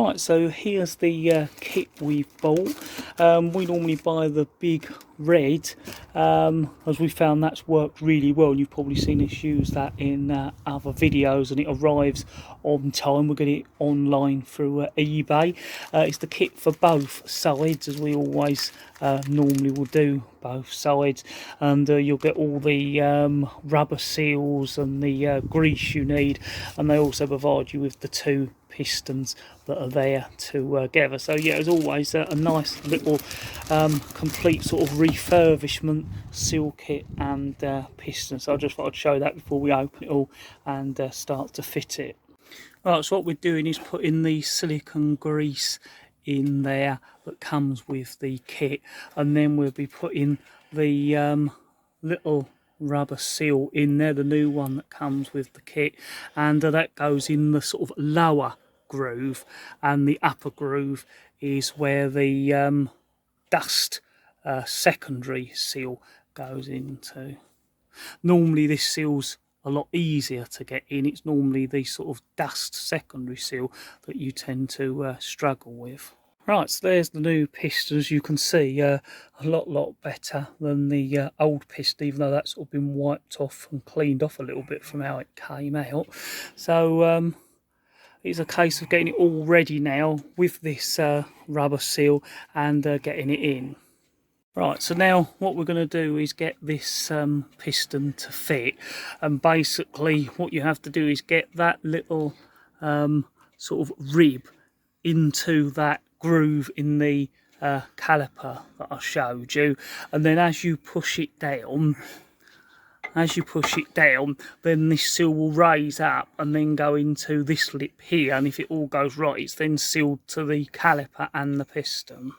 Right, so here's the kit we've bought. We normally buy the big red, as we found that's worked really well. You've probably seen us use that in other videos, and it arrives on time. We'll get it online through eBay. It's the kit for both sides, as we always normally will do both sides, and you'll get all the rubber seals and the grease you need, and they also provide you with the two pistons that are there together. So yeah, as always, a nice little complete sort of refurbishment seal kit and piston. So I just thought I'd show that before we open it all and start to fit it. Right, so what we're doing is putting the silicone grease in there that comes with the kit, and then we'll be putting the little rubber seal in there, the new one that comes with the kit, and that goes in the sort of lower groove, and the upper groove is where the dust secondary seal goes into. Normally this seal's a lot easier to get in. It's normally the sort of dust secondary seal that you tend to struggle with. Right, so there's the new piston. As you can see, a lot better than the old piston, even though that's sort of been wiped off and cleaned off a little bit from how it came out. So it's a case of getting it all ready now with this rubber seal and getting it in. Right, so now what we're going to do is get this piston to fit, and basically what you have to do is get that little sort of rib into that groove in the caliper that I showed you, and then as you push it down, then this seal will raise up and then go into this lip here, and if it all goes right, it's then sealed to the caliper and the piston.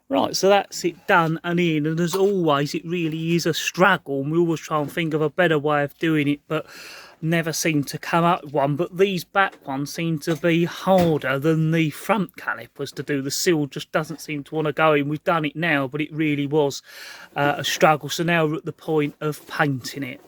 Right, so that's it done and in, and as always it really is a struggle, and we always try and think of a better way of doing it, but never seem to come up with one. But these back ones seem to be harder than the front calipers to do. The seal just doesn't seem to want to go in. We've done it now, but it really was a struggle, so now we're at the point of painting it.